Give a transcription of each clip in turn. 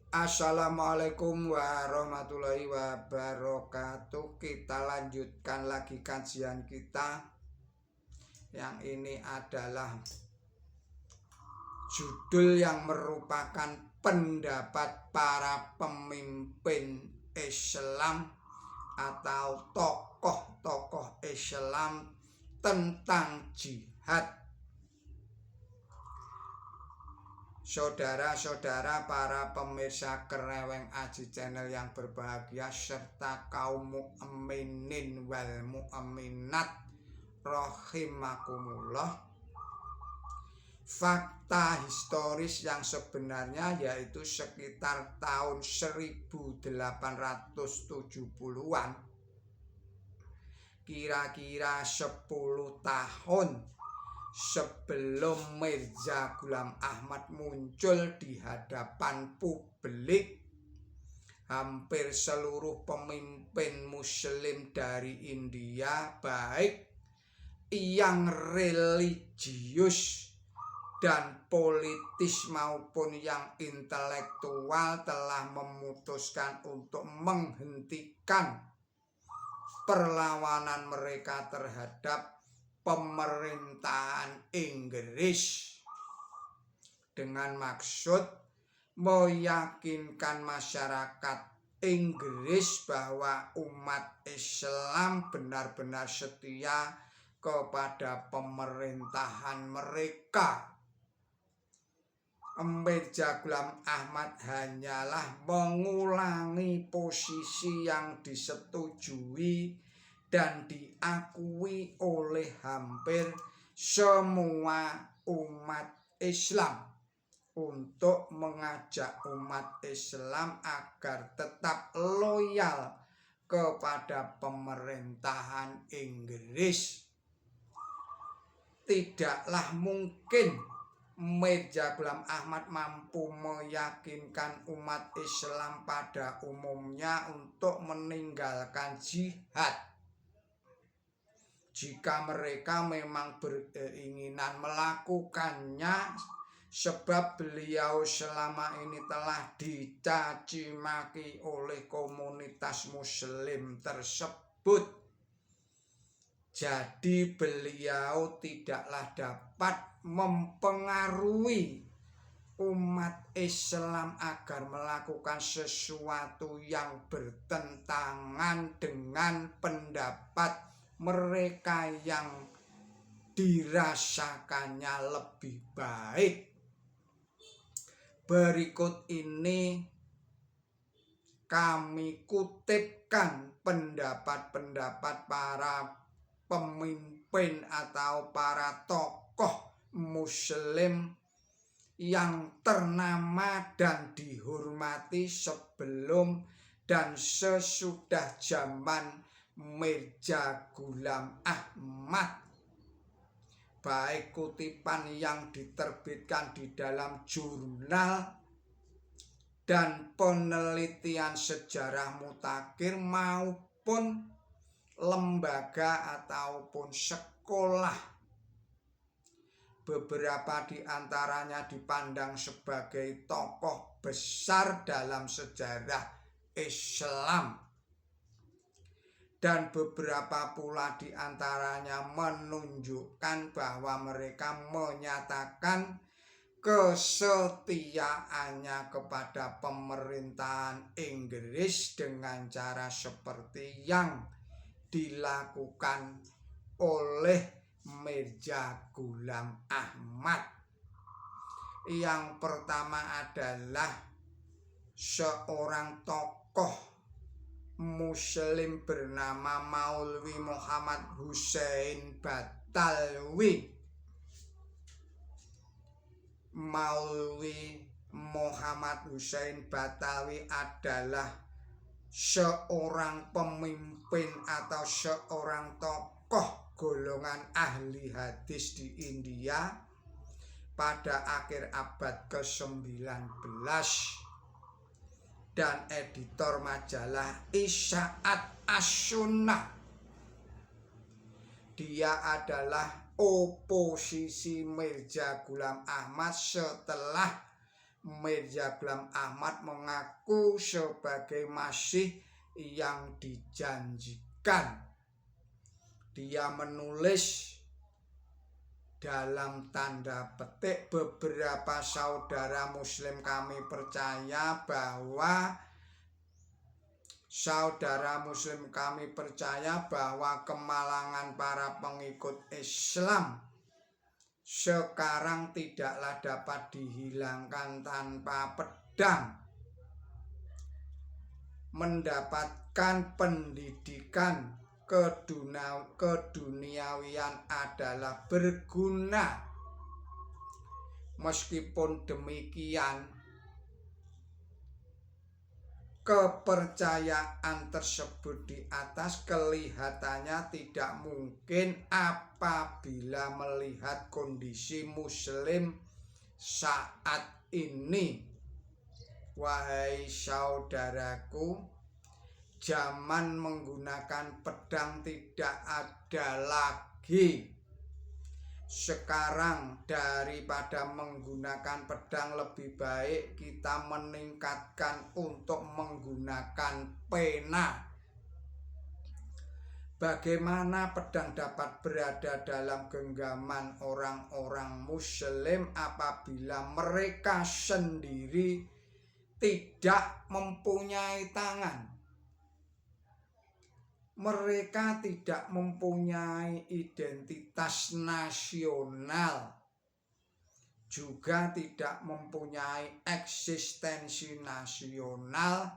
Assalamualaikum warahmatullahi wabarakatuh. Kita lanjutkan lagi kajian kita. Yang ini adalah judul yang merupakan pendapat para pemimpin Islam atau tokoh-tokoh Islam tentang jihad. Saudara-saudara para pemirsa Kereweng Aji Channel yang berbahagia serta kaum mukminin wal mukminat rahimakumullah. Fakta historis yang sebenarnya yaitu sekitar tahun 1870-an, kira-kira 10 tahun sebelum Mirza Ghulam Ahmad muncul di hadapan publik, hampir seluruh pemimpin muslim dari India, baik yang religius dan politis maupun yang intelektual, telah memutuskan untuk menghentikan perlawanan mereka terhadap pemerintahan Inggris dengan maksud meyakinkan masyarakat Inggris bahwa umat Islam benar-benar setia kepada pemerintahan mereka. Mirza Ghulam Ahmad hanyalah mengulangi posisi yang disetujui dan diakui oleh hampir semua umat Islam untuk mengajak umat Islam agar tetap loyal kepada pemerintahan Inggris. Tidaklah mungkin Mirza Ghulam Ahmad mampu meyakinkan umat Islam pada umumnya untuk meninggalkan jihad jika mereka memang berkeinginan melakukannya, sebab beliau selama ini telah dicaci maki oleh komunitas muslim tersebut. Jadi beliau tidaklah dapat mempengaruhi umat Islam agar melakukan sesuatu yang bertentangan dengan pendapat mereka yang dirasakannya lebih baik. Berikut ini kami kutipkan pendapat-pendapat para pemimpin atau para tokoh muslim yang ternama dan dihormati sebelum dan sesudah zaman Mirza Ghulam Ahmad, baik kutipan yang diterbitkan di dalam jurnal dan penelitian sejarah mutakhir maupun lembaga ataupun sekolah. Beberapa di antaranya dipandang sebagai tokoh besar dalam sejarah Islam, dan beberapa pula di antaranya menunjukkan bahwa mereka menyatakan kesetiaannya kepada pemerintahan Inggris dengan cara seperti yang dilakukan oleh Mirza Ghulam Ahmad. Yang pertama adalah seorang tokoh muslim bernama Maulwi Muhammad Hussein Batalwi. Maulwi Muhammad Hussein Batalwi adalah seorang pemimpin atau seorang tokoh golongan ahli hadis di India pada akhir abad ke-19 dan editor majalah Isya'at As-Sunnah. Dia adalah oposisi Mirza Ghulam Ahmad setelah Mirza Ghulam Ahmad mengaku sebagai masih yang dijanjikan. Dia menulis dalam tanda petik, beberapa saudara muslim kami percaya bahwa kemalangan para pengikut Islam sekarang tidaklah dapat dihilangkan tanpa pedang. Mendapatkan pendidikan keduniawian adalah berguna. Meskipun demikian, kepercayaan tersebut di atas kelihatannya tidak mungkin apabila melihat kondisi muslim saat ini. Wahai saudaraku, zaman menggunakan pedang tidak ada lagi. Sekarang daripada menggunakan pedang, lebih baik kita meningkatkan untuk menggunakan pena. Bagaimana pedang dapat berada dalam genggaman orang-orang muslim apabila mereka sendiri tidak mempunyai tangan? Mereka tidak mempunyai identitas nasional, juga tidak mempunyai eksistensi nasional.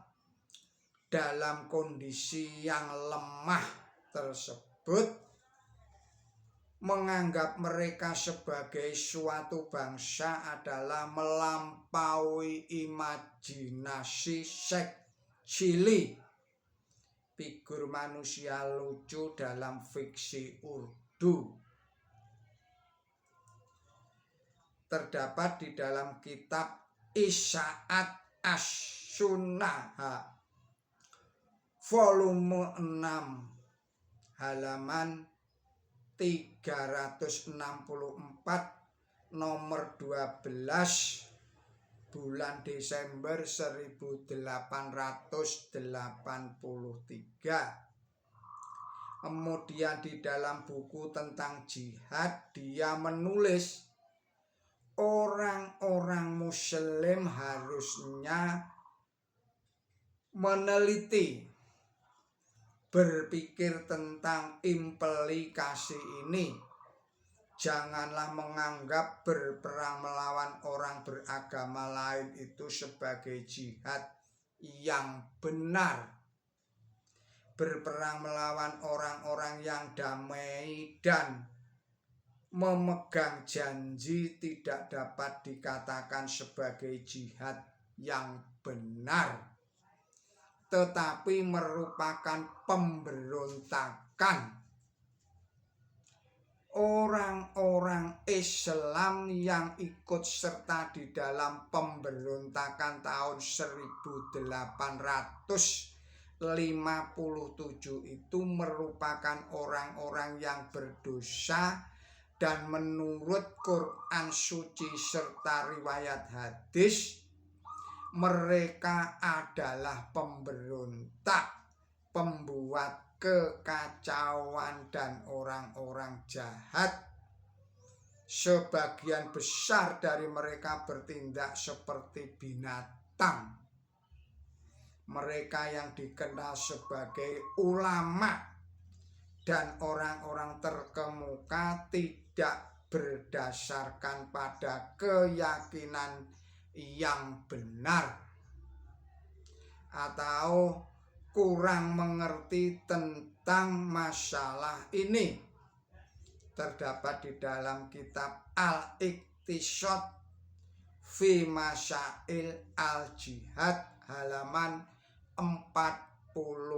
Dalam kondisi yang lemah tersebut, menganggap mereka sebagai suatu bangsa adalah melampaui imajinasi sekcili. Figur manusia lucu dalam fiksi Urdu terdapat di dalam kitab Isaat As-Sunnah volume 6 halaman 364 nomor 12 bulan Desember 1883. Kemudian di dalam buku tentang jihad dia menulis, orang-orang muslim harusnya meneliti, berpikir tentang implikasi ini. Janganlah menganggap berperang melawan orang beragama lain itu sebagai jihad yang benar. Berperang melawan orang-orang yang damai dan memegang janji tidak dapat dikatakan sebagai jihad yang benar, tetapi merupakan pemberontakan. Orang-orang Islam yang ikut serta di dalam pemberontakan tahun 1857 itu merupakan orang-orang yang berdosa, dan menurut Quran suci serta riwayat hadis, mereka adalah pemberontak, pembuat kekacauan dan orang-orang jahat. Sebagian besar dari mereka bertindak seperti binatang. Mereka yang dikenal sebagai ulama dan orang-orang terkemuka tidak berdasarkan pada keyakinan yang benar atau kurang mengerti tentang masalah ini. Terdapat di dalam kitab Al-Iqtisad fi Masail Al-Jihad halaman 49.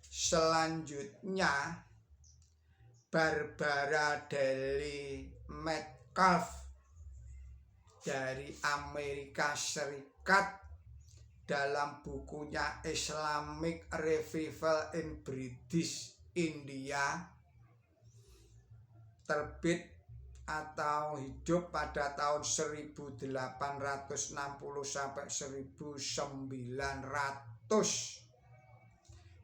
Selanjutnya, Barbara Daly Metcalf dari Amerika Serikat dalam bukunya Islamic Revival in British India, terbit atau hidup pada tahun 1860 sampai 1900,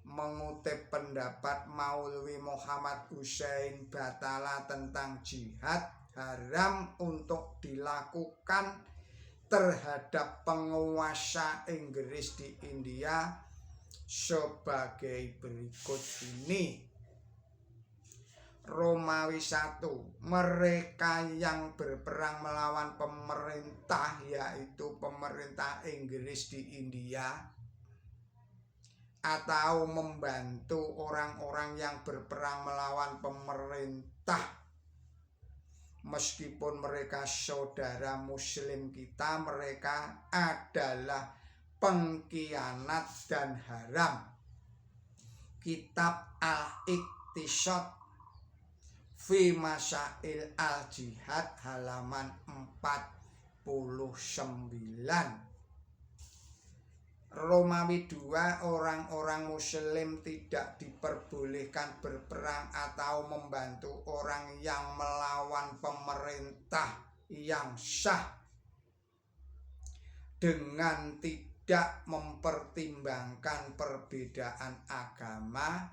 mengutip pendapat Maulwi Muhammad Hussein Batala tentang jihad haram untuk dilakukan terhadap penguasa Inggris di India sebagai berikut ini. Romawi 1. Mereka yang berperang melawan pemerintah, yaitu pemerintah Inggris di India, atau membantu orang-orang yang berperang melawan pemerintah, meskipun mereka saudara muslim kita, mereka adalah pengkhianat dan haram. Kitab Al-Iqtisad fi Masail al-Jihad halaman 49. Romawi 2. Orang-orang muslim tidak diperbolehkan berperang atau membantu orang yang melawan pemerintah yang sah dengan tidak mempertimbangkan perbedaan agama.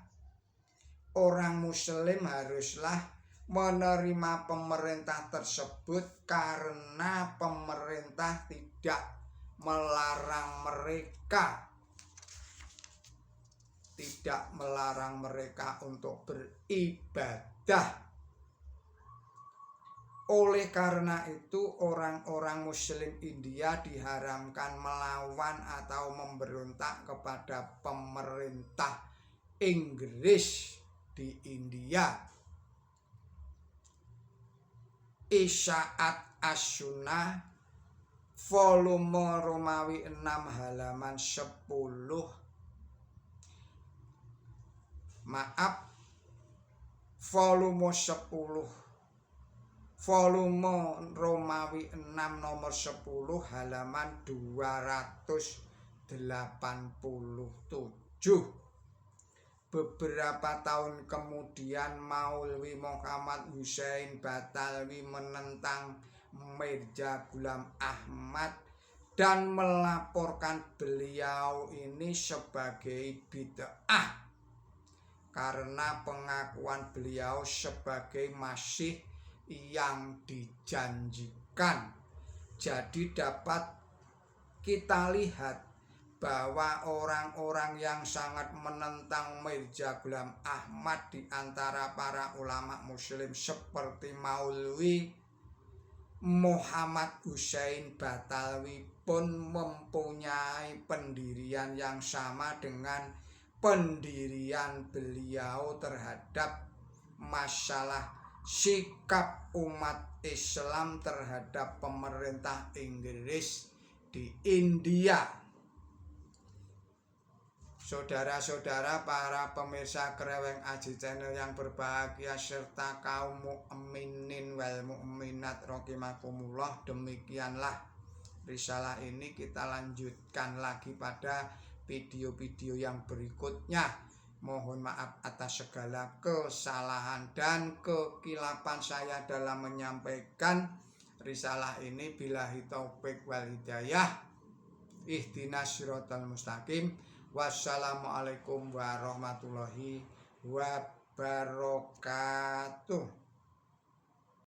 Orang muslim haruslah menerima pemerintah tersebut karena pemerintah tidak melarang mereka untuk beribadah. Oleh karena itu, orang-orang muslim India diharamkan melawan atau memberontak kepada pemerintah Inggris di India. Isya'at As-Sunnah volume Romawi 6 halaman 10. Volume 10. Volume Romawi 6 nomor 10 halaman 287. Beberapa tahun kemudian Maulwi Muhammad Hussein Batalwi menentang Mirza Ghulam Ahmad dan melaporkan beliau ini sebagai bid'ah karena pengakuan beliau sebagai Masih yang dijanjikan. Jadi dapat kita lihat bahwa orang-orang yang sangat menentang Mirza Ghulam Ahmad di antara para ulama muslim seperti Maulwi Muhammad Hussein Batalwi pun mempunyai pendirian yang sama dengan pendirian beliau terhadap masalah sikap umat Islam terhadap pemerintah Inggris di India. Saudara-saudara para pemirsa Kreweng Aji Channel yang berbahagia serta kaum mukminin wal mukminat rahimakumullah, demikianlah risalah ini kita lanjutkan lagi pada video-video yang berikutnya. Mohon maaf atas segala kesalahan dan kekilapan saya dalam menyampaikan risalah ini. Billahi taufik wal hidayah. Ihdinas siratal mustaqim. Wassalamualaikum warahmatullahi wabarakatuh.